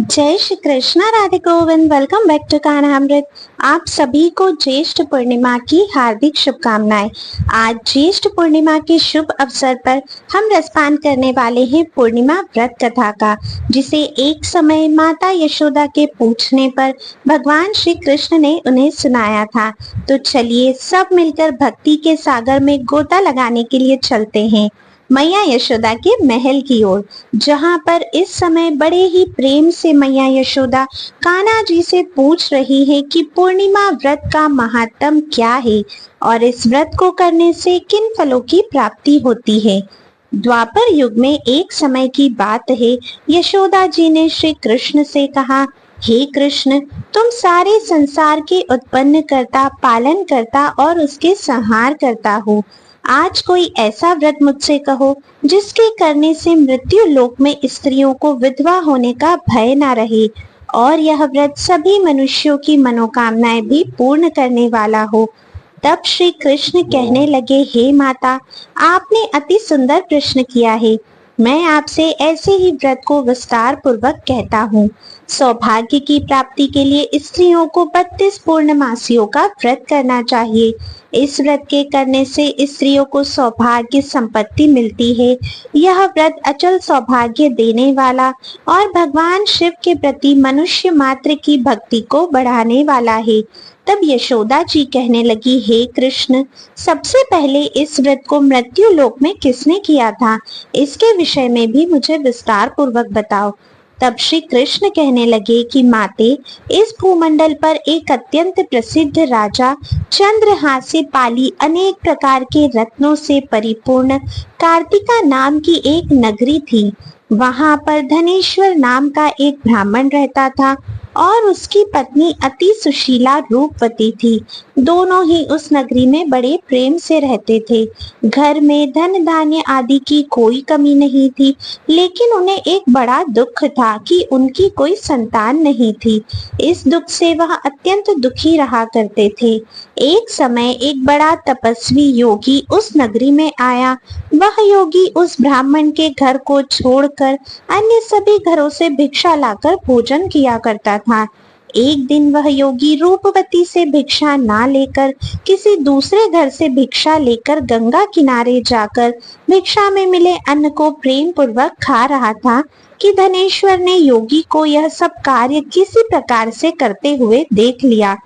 जय Shri Krishna, Radhe Govind. Welcome back to Kanhamrit. आप सभी को ज्येष्ठ पूर्णिमा की हार्दिक शुभकामनाएं। आज ज्येष्ठ पूर्णिमा के शुभ अवसर पर हम रसपान करने वाले हैं पूर्णिमा व्रत कथा का, जिसे एक समय माता यशोदा के पूछने पर भगवान श्री कृष्ण ने उन्हें सुनाया था। तो चलिए सब मिलकर भक्ति के सागर में गोता लगाने के लिए चलते हैं मैया यशोदा के महल की ओर, जहाँ पर इस समय बड़े ही प्रेम से मैया यशोदा कान्हा जी से पूछ रही है कि पूर्णिमा व्रत का महात्म क्या है और इस व्रत को करने से किन फलों की प्राप्ति होती है। द्वापर युग में एक समय की बात है, यशोदा जी ने श्री कृष्ण से कहा, हे कृष्ण, तुम सारे संसार के उत्पन्न करता, पालन करता और उसके संहार करता हो। आज कोई ऐसा व्रत मुझसे कहो जिसके करने से मृत्यु लोक में स्त्रियों को विधवा होने का भय न रहे और यह व्रत सभी मनुष्यों की मनोकामनाएं भी पूर्ण करने वाला हो। तब श्री कृष्ण कहने लगे, हे माता, आपने अति सुंदर प्रश्न किया है। मैं आपसे ऐसे ही व्रत को विस्तार पूर्वक कहता हूँ। सौभाग्य की प्राप्ति के लिए स्त्रियों को 32 पूर्णमासियों का व्रत करना चाहिए। इस व्रत के करने से स्त्रियों को सौभाग्य संपत्ति मिलती है। यह व्रत अचल सौभाग्य देने वाला और भगवान शिव के प्रति मनुष्य मात्र की भक्ति को बढ़ाने वाला है। तब यशोदा जी कहने लगी, हे कृष्ण, सबसे पहले इस व्रत को मृत्यु लोक में किसने किया था, इसके विषय में भी मुझे विस्तार पूर्वक बताओ। तब श्री कृष्ण कहने लगे कि माते, इस भूमंडल पर एक अत्यंत प्रसिद्ध राजा चंद्रहास्य पाली अनेक प्रकार के रत्नों से परिपूर्ण कार्तिका नाम की एक नगरी थी। वहां पर धनेश्वर नाम का एक ब्राह्मण रहता था और उसकी पत्नी अति सुशीला रूपवती थी। दोनों ही उस नगरी में बड़े प्रेम से रहते थे। घर में धन धान्य आदि की कोई कमी नहीं थी, लेकिन उन्हें एक बड़ा दुख था कि उनकी कोई संतान नहीं थी। इस दुख से वह अत्यंत दुखी रहा करते थे। एक समय एक बड़ा तपस्वी योगी उस नगरी में आया। वह योगी उस ब्राह्मण के घर को छोड़कर अन्य सभी घरों से भिक्षा लाकर भोजन किया करता था। एक दिन वह योगी रूपवती से भिक्षा ना लेकर किसी दूसरे घर से भिक्षा लेकर गंगा किनारे जाकर भिक्षा में मिले अन्न को प्रेम पूर्वक खा रहा था कि धनेश्वर ने योगी को यह सब कार्य किसी प्रकार से करते हुए देख लिया।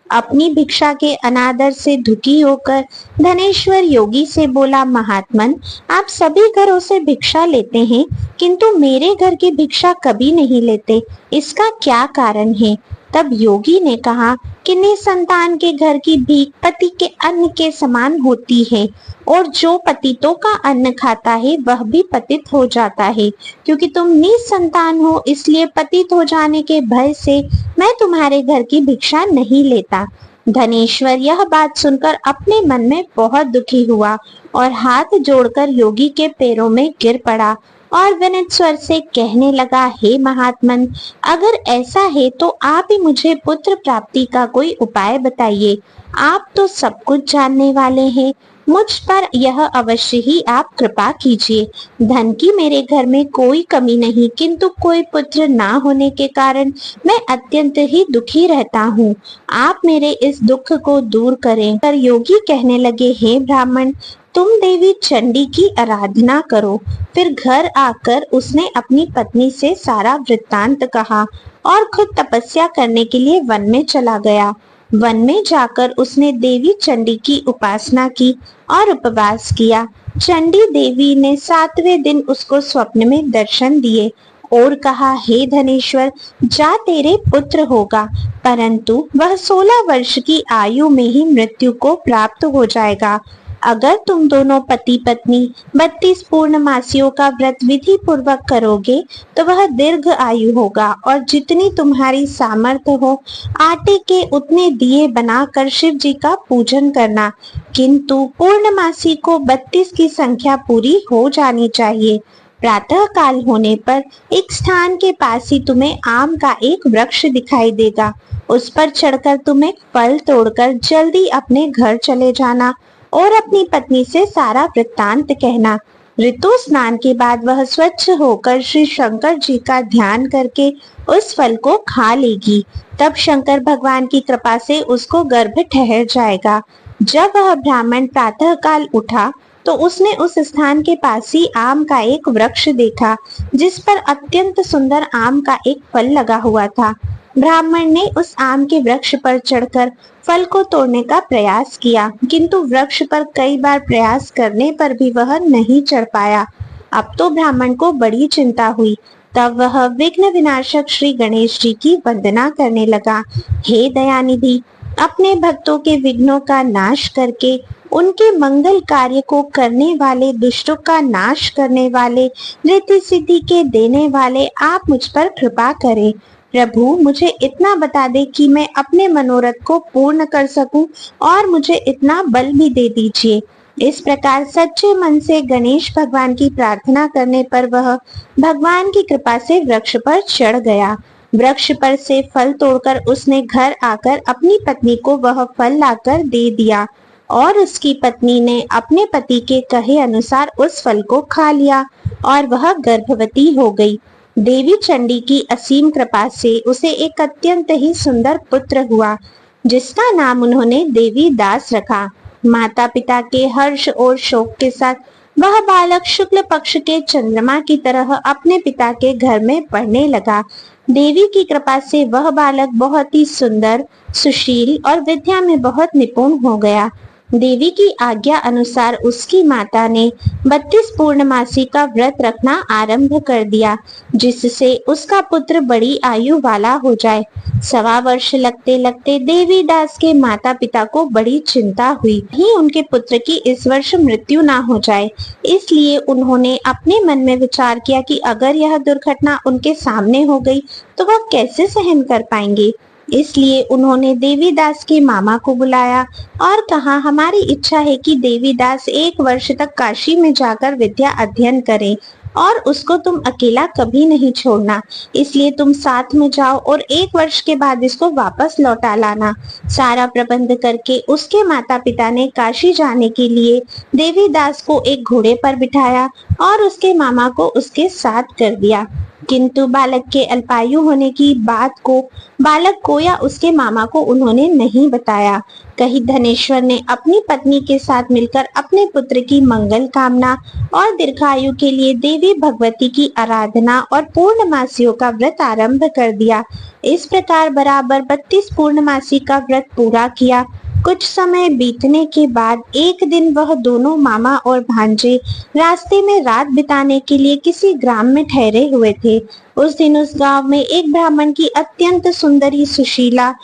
अपनी भिक्षा के अनादर से दुखी होकर धनेश्वर योगी से बोला, महात्मन, आप सभी घरों से भिक्षा लेते हैं किंतु मेरे घर की भिक्षा कभी नहीं लेते, इसका क्या कारण है? तब योगी ने कहा कि निसंतान के घर की भीख पति के अन्न के समान होती है और जो पतितों का अन्न खाता है वह भी पतित हो जाता है। क्योंकि तुम निसंतान हो, इसलिए पतित हो जाने के भय से मैं तुम्हारे घर की भिक्षा नहीं लेता। धनेश्वर यह बात सुनकर अपने मन में बहुत दुखी हुआ और हाथ जोड़कर योगी के पैरों में गिर पड़ा और विनीत स्वर से कहने लगा, हे महात्मन, अगर ऐसा है तो आप ही मुझे पुत्र प्राप्ति का कोई उपाय बताइए। आप तो सब कुछ जानने वाले हैं, मुझ पर यह अवश्य ही आप कृपा कीजिए। धन की मेरे घर में कोई कमी नहीं, किंतु कोई पुत्र ना होने के कारण मैं अत्यंत ही दुखी रहता हूँ। आप मेरे इस दुख को दूर करें। पर योगी कहने लगे, हे ब्राह्मण, तुम देवी चंडी की आराधना करो। फिर घर आकर उसने अपनी पत्नी से सारा वृत्तांत कहा और खुद तपस्या करने के लिए वन में चला गया। वन में जाकर उसने देवी चंडी की उपासना की और उपवास किया। चंडी देवी ने 7वें दिन उसको स्वप्न में दर्शन दिए और कहा, हे धनेश्वर, जा तेरे पुत्र होगा, परंतु वह 16 वर्ष की आयु में ही मृत्यु को प्राप्त हो जाएगा। अगर तुम दोनों पति पत्नी 32 पूर्णमासियों का व्रत विधि पूर्वक करोगे तो वह दीर्घ आयु होगा और जितनी तुम्हारी सामर्थ्य हो आटे के उतने दिए बनाकर शिव जी का पूजन करना, किंतु पूर्णमासी को 32 की संख्या पूरी हो जानी चाहिए। प्रातः काल होने पर एक स्थान के पास ही तुम्हें आम का एक वृक्ष दिखाई देगा। उस पर चढ़कर तुम एक फल तोड़कर जल्दी अपने घर चले जाना और अपनी पत्नी से सारा वृत्तांत कहना। ऋतु स्नान के बाद वह स्वच्छ होकर श्री शंकर जी का ध्यान करके उस फल को खा लेगी। तब शंकर भगवान की कृपा से उसको गर्भ ठहर जाएगा। जब वह ब्राह्मण प्रातः काल उठा तो उसने उस स्थान के पास ही आम का एक वृक्ष देखा, जिस पर अत्यंत सुंदर आम का एक फल लगा हुआ था। ब्राह्मण ने उस आम के वृक्ष पर चढ़कर फल को तोड़ने का प्रयास किया, किंतु वृक्ष पर कई बार प्रयास करने पर भी वह नहीं चढ़ पाया। अब तो ब्राह्मण को बड़ी चिंता हुई। तब वह विघ्न विनाशक श्री गणेश जी की वंदना करने लगा। हे दयानिधि, अपने भक्तों के विघ्नों का नाश करके उनके मंगल कार्य को करने वाले, दुष्टों का नाश करने वाले, रिद्धि सिद्धि के देने वाले, आप मुझ पर कृपा करें। प्रभु, मुझे इतना बता दे कि मैं अपने मनोरथ को पूर्ण कर सकूं और मुझे इतना बल भी दे दीजिए। इस प्रकार सच्चे मन से गणेश भगवान की प्रार्थना करने पर वह भगवान की कृपा से वृक्ष पर चढ़ गया। वृक्ष पर से फल तोड़कर उसने घर आकर अपनी पत्नी को वह फल लाकर दे दिया और उसकी पत्नी ने अपने पति के कहे अनुसार उस फल को खा लिया और वह गर्भवती हो गई। देवी चंडी की असीम कृपा से उसे एक अत्यंत ही सुंदर पुत्र हुआ, जिसका नाम उन्होंने देवी दास रखा। माता पिता के हर्ष और शोक के साथ वह बालक शुक्ल पक्ष के चंद्रमा की तरह अपने पिता के घर में पढ़ने लगा। देवी की कृपा से वह बालक बहुत ही सुंदर, सुशील और विद्या में बहुत निपुण हो गया। देवी की आज्ञा अनुसार उसकी माता ने 32 पूर्णमासी का व्रत रखना आरंभ कर दिया, जिससे उसका पुत्र बड़ी आयु वाला हो जाए। 1.25 वर्ष लगते लगते देवी दास के माता पिता को बड़ी चिंता हुई कि उनके पुत्र की इस वर्ष मृत्यु ना हो जाए। इसलिए उन्होंने अपने मन में विचार किया कि अगर यह दुर्घटना उनके सामने हो गई तो वह कैसे सहन कर पाएंगे। इसलिए उन्होंने देवीदास के मामा को बुलाया और कहा, हमारी इच्छा है कि देवीदास 1 वर्ष तक काशी में जाकर विद्या अध्ययन करे और उसको तुम अकेला कभी नहीं छोड़ना। इसलिए तुम साथ में जाओ और 1 वर्ष के बाद इसको वापस लौटा लाना। सारा प्रबंध करके उसके माता पिता ने काशी जाने के लिए देवीदास को एक घोड़े पर बिठाया और उसके मामा को उसके साथ कर दिया। किंतु बालक के अल्पायु होने की बात को बालक को या उसके मामा को उन्होंने नहीं बताया। कहीं धनेश्वर ने अपनी पत्नी के साथ मिलकर अपने पुत्र की मंगल कामना और दीर्घायु के लिए देवी भगवती की आराधना और पूर्णमासियों का व्रत आरंभ कर दिया। इस प्रकार बराबर 32 पूर्णमासी का व्रत पूरा किया। कुछ समय बीतने के बाद एक दिन वह दोनों मामा और भांजे रास्ते में रात बिताने के लिए किसी ग्राम में ठहरे हुए थे। उस दिन उस गांव में एक ब्राह्मण की अत्यंत सुंदरी, सुशीला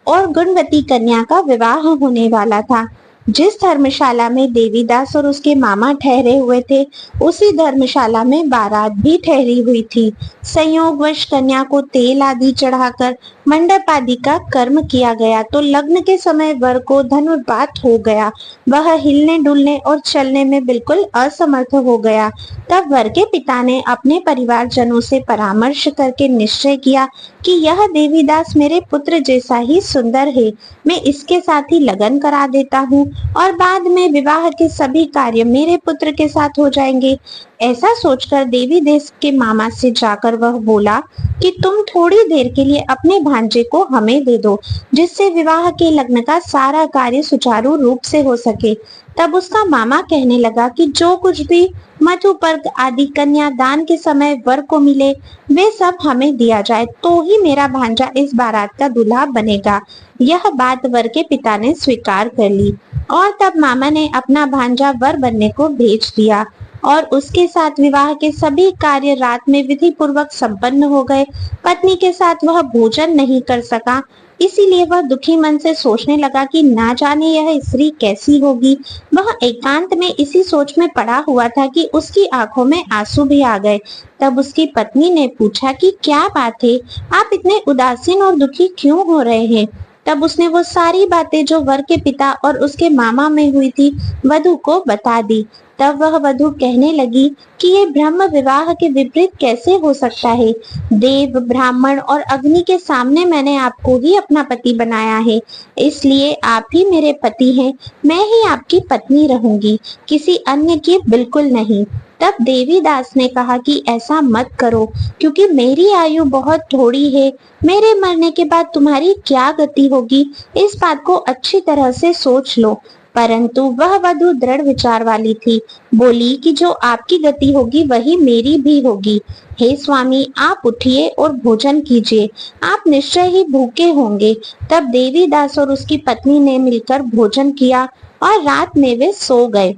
और गुणवती कन्या का विवाह होने वाला था। जिस धर्मशाला में देवीदास और उसके मामा ठहरे हुए थे, उसी धर्मशाला में बारात भी ठहरी हुई थी। संयोगवश कन्या को तेल आदि चढ़ाकर मंडप आदि का कर्म किया गया तो लग्न के समय वर को धनुर्वात हो गया। वह हिलने डुलने और चलने में बिल्कुल असमर्थ हो गया। तब वर के पिता ने अपने परिवारजनों से परामर्श करके निश्चय किया कि यह देवीदास मेरे पुत्र जैसा ही सुंदर है, मैं इसके साथ ही लगन करा देता हूँ और बाद में विवाह के सभी कार्य मेरे पुत्र के साथ हो जाएंगे। ऐसा सोचकर देवी देश के मामा से जाकर वह बोला कि तुम थोड़ी देर के लिए अपने भांजे को हमें दे दो, जिससे विवाह के लग्न का सारा कार्य सुचारू रूप से हो सके। तब उसका मामा कहने लगा कि जो कुछ भी मधुपर्क आदि कन्या दान के समय वर को मिले वे सब हमें दिया जाए, तो ही मेरा भांजा इस बारात का दूल्हा बनेगा। यह बात वर के पिता ने स्वीकार कर ली और तब मामा ने अपना भांजा वर बनने को भेज दिया और उसके साथ विवाह के सभी कार्य रात में विधि पूर्वक संपन्न हो गए। पत्नी के साथ वह भोजन नहीं कर सका, इसीलिए वह दुखी मन से सोचने लगा कि ना जाने यह स्त्री कैसी होगी। वह एकांत में इसी सोच में पड़ा हुआ था कि उसकी आंखों में आंसू भी आ गए। तब उसकी पत्नी ने पूछा कि क्या बात है, आप इतने उदासीन और दुखी क्यों हो रहे हैं। तब उसने वो सारी बातें जो वर के पिता और उसके मामा में हुई थी वधु को बता दी। तब वह वधु कहने लगी कि ये ब्रह्म विवाह के विपरीत कैसे हो सकता है। देव, ब्राह्मण और अग्नि के सामने मैंने आपको ही अपना पति बनाया है, इसलिए आप ही मेरे पति हैं। मैं ही आपकी पत्नी रहूंगी, किसी अन्य की बिल्कुल नहीं। तब देवीदास ने कहा कि ऐसा मत करो, क्योंकि मेरी आयु बहुत थोड़ी है। मेरे मरने के बाद तुम्हारी क्या गति होगी, इस बात को अच्छी तरह से सोच लो। परंतु वह वधू दृढ़ विचार वाली थी। बोली कि जो आपकी गति होगी वही मेरी भी होगी। हे स्वामी, आप उठिए और भोजन कीजिए, आप निश्चय ही भूखे होंगे। तब देवीदास और उसकी पत्नी ने मिलकर भोजन किया और रात में वे सो गए।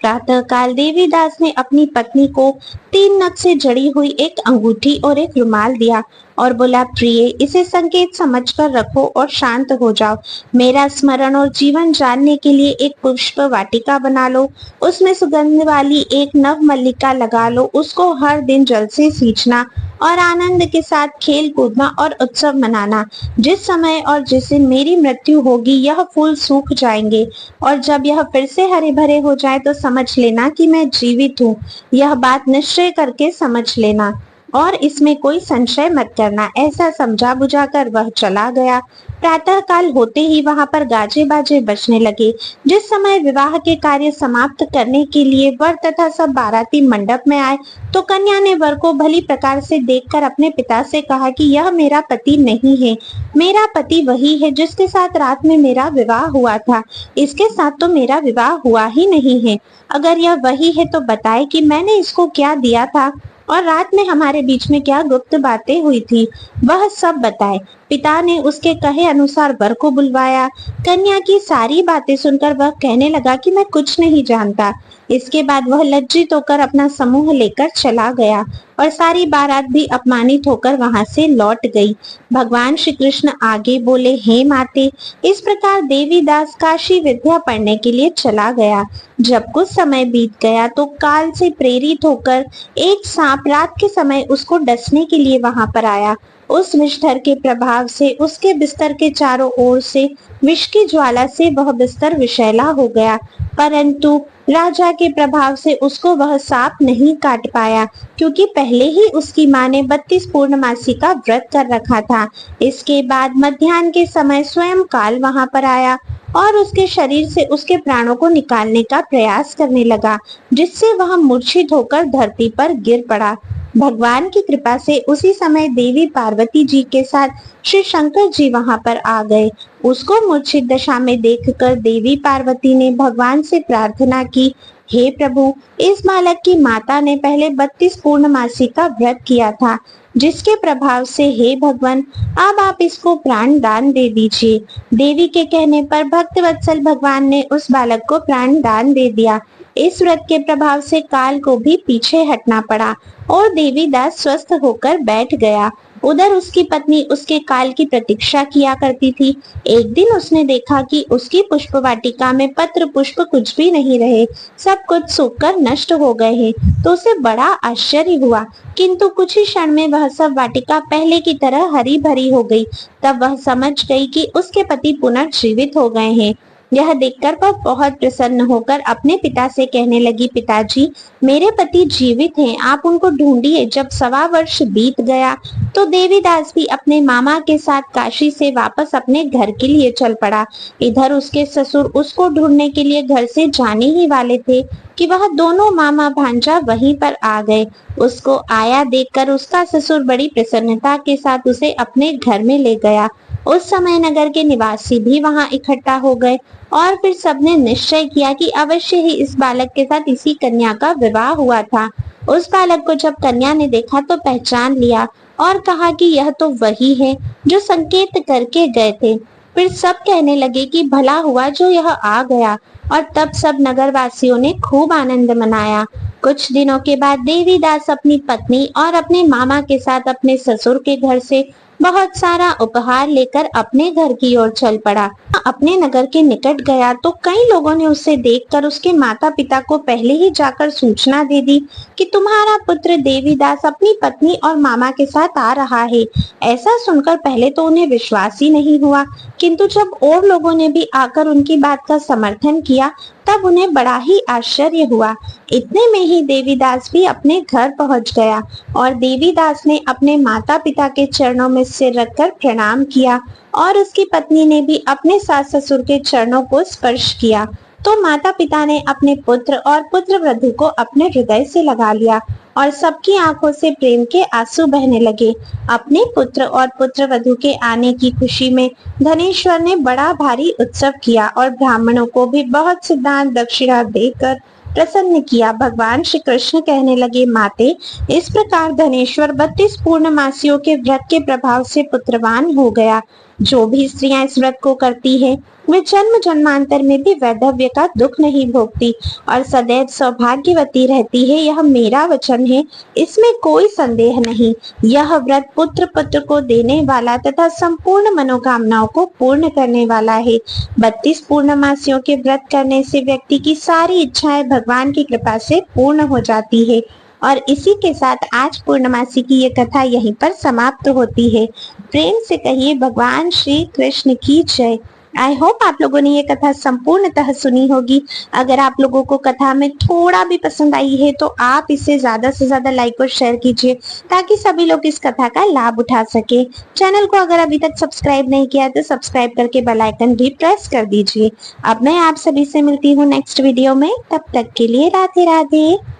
प्रातःकाल देवीदास ने अपनी पत्नी को 3 नग से जड़ी हुई एक अंगूठी और एक रुमाल दिया और बोला, प्रिय, इसे संकेत समझकर रखो और शांत हो जाओ। मेरा स्मरण और जीवन जानने के लिए एक पुष्प वाटिका बना लो, उसमें सुगंध वाली एक नव मल्लिका लगा लो, उसको हर दिन जल से सींचना और आनंद के साथ खेल कूदना और उत्सव मनाना। जिस समय और जिस दिन मेरी मृत्यु होगी यह फूल सूख जाएंगे, और जब यह फिर से हरे भरे हो जाए तो समझ लेना कि मैं जीवित हूँ। यह बात निश्चय करके समझ लेना और इसमें कोई संशय मत करना। ऐसा समझा बुझाकर वह चला गया। प्रातः काल होते ही वहां पर गाजे बाजे बजने लगे। जिस समय विवाह के कार्य समाप्त करने के लिए वर तथा सब बाराती मंडप में आए तो कन्या ने वर को भली प्रकार से देखकर अपने पिता से कहा कि यह मेरा पति नहीं है। मेरा पति वही है जिसके साथ रात में मेरा विवाह हुआ था। इसके साथ तो मेरा विवाह हुआ ही नहीं है। अगर यह वही है तो बताए कि मैंने इसको क्या दिया था और रात में हमारे बीच में क्या गुप्त बातें हुई थी, वह सब बताए। पिता ने उसके कहे अनुसार वर को बुलवाया। कन्या की सारी बातें सुनकर वह कहने लगा कि मैं कुछ नहीं जानता। इसके बाद वह लज्जित होकर अपना समूह लेकर चला गया और सारी बारात भी अपमानित होकर वहां से लौट गई। भगवान श्री कृष्ण आगे बोले, हे माते, इस प्रकार देवीदास काशी विद्या पढ़ने के लिए चला गया। जब कुछ समय बीत गया तो काल से प्रेरित होकर एक सांप रात के समय उसको डसने के लिए वहां पर आया। उस विषधर के प्रभाव से उसके बिस्तर के चारों ओर से विष की ज्वाला से वह बिस्तर विषैला हो गया, परंतु राजा के प्रभाव से उसको वह सांप नहीं काट पाया, क्योंकि पहले ही उसकी माँ ने 32 पूर्णमासी का व्रत कर रखा था। इसके बाद मध्याह्न के समय स्वयं काल वहां पर आया और उसके शरीर से उसके प्राणों को निकालने का प्रयास करने लगा, जिससे वह मूर्छित होकर धरती पर गिर पड़ा। भगवान की कृपा से उसी समय देवी पार्वती जी के साथ श्री शंकर जी वहां पर आ गए। उसको मूर्छित दशा में देखकर देवी पार्वती ने भगवान से प्रार्थना की, हे प्रभु, इस बालक की माता ने पहले 32 पूर्णमासी का व्रत किया था, जिसके प्रभाव से हे भगवान, अब आप इसको प्राण दान दे दीजिए। देवी के कहने पर भक्त वत्सल भगवान ने उस बालक को प्राण दान दे दिया। इस व्रत के प्रभाव से काल को भी पीछे हटना पड़ा और देवीदास स्वस्थ होकर बैठ गया। उधर उसकी पत्नी उसके काल की प्रतीक्षा किया करती थी। एक दिन उसने देखा कि उसकी पुष्प वाटिका में पत्र पुष्प कुछ भी नहीं रहे, सब कुछ सूखकर नष्ट हो गए हैं, तो उसे बड़ा आश्चर्य हुआ। किंतु कुछ ही क्षण में वह सब वाटिका पहले की तरह हरी भरी हो गई। तब वह समझ गई कि उसके पति पुनर्जीवित हो गए हैं। यह देखकर वह बहुत प्रसन्न होकर अपने पिता से कहने लगी, पिताजी, मेरे पति जीवित हैं, आप उनको ढूंढिए। जब 1.25 वर्ष बीत गया तो देवीदास भी अपने मामा के साथ काशी से वापस अपने घर के लिए चल पड़ा। इधर उसके ससुर उसको ढूंढने के लिए घर से जाने ही वाले थे कि वह दोनों मामा भांजा वहीं पर आ गए। उसको आया देखकर उसका ससुर बड़ी प्रसन्नता के साथ उसे अपने घर में ले गया। उस समय नगर के निवासी भी वहां इकट्ठा हो गए और फिर सबने निश्चय किया कि अवश्य ही इस बालक के साथ इसी कन्या का विवाह हुआ था। उस बालक को जब कन्या ने देखा तो पहचान लिया और कहा कि यह तो वही है जो संकेत करके गए थे। फिर सब कहने लगे कि भला हुआ जो यह आ गया, और तब सब नगरवासियों ने खूब आनंद मनाया। कुछ दिनों के बाद देवीदास अपनी पत्नी और अपने मामा के साथ अपने ससुर के घर से बहुत सारा उपहार लेकर अपने घर की ओर चल पड़ा। अपने नगर के निकट गया तो कई लोगों ने उसे देखकर उसके माता पिता को पहले ही जाकर सूचना दे दी कि तुम्हारा पुत्र देवीदास अपनी पत्नी और मामा के साथ आ रहा है। ऐसा सुनकर पहले तो उन्हें विश्वास ही नहीं हुआ, किंतु जब और लोगों ने भी आकर उनकी बात का समर्थन किया तब उन्हें बड़ा ही आश्चर्य हुआ। इतने में ही देवीदास भी अपने घर पहुंच गया और देवीदास ने अपने माता पिता के चरणों में सिर रखकर प्रणाम किया और उसकी पत्नी ने भी अपने सास ससुर के चरणों को स्पर्श किया तो माता पिता ने अपने पुत्र और पुत्र वधू को अपने हृदय से लगा लिया और सबकी आंखों से प्रेम के आंसू बहने लगे। अपने पुत्र और पुत्र वधू के आने की खुशी में धनेश्वर ने बड़ा भारी उत्सव किया और ब्राह्मणों को भी बहुत सी दान दक्षिणा देकर प्रसन्न किया। भगवान श्री कृष्ण कहने लगे, माते, इस प्रकार धनेश्वर 32 पूर्णमासियों के व्रत के प्रभाव से पुत्रवान हो गया। जो भी स्त्रियां इस व्रत को करती है वे जन्म जन्मांतर में भी वैधव्य का दुख नहीं भोगती और सदैव सौभाग्यवती रहती है। यह मेरा वचन है, इसमें कोई संदेह नहीं। यह व्रत पुत्र पुत्र को देने वाला तथा संपूर्ण मनोकामनाओं को पूर्ण करने वाला है। 32 पूर्णमासियों के व्रत करने से व्यक्ति की सारी इच्छाएं भगवान की कृपा से पूर्ण हो जाती है। और इसी के साथ आज पूर्णमासी की ये कथा यहीं पर समाप्त होती है। प्रेम से कहिए भगवान श्री कृष्ण की जय। आई होप आप लोगों ने ये कथा संपूर्णतः सुनी होगी। अगर आप लोगों को कथा में थोड़ा भी पसंद आई है तो आप इसे ज्यादा से ज्यादा लाइक और शेयर कीजिए ताकि सभी लोग इस कथा का लाभ उठा सके। चैनल को अगर अभी तक सब्सक्राइब नहीं किया तो सब्सक्राइब करके बेल आइकन भी प्रेस कर दीजिए। अब मैं आप सभी से मिलती हूँ नेक्स्ट वीडियो में, तब तक के लिए राधे राधे।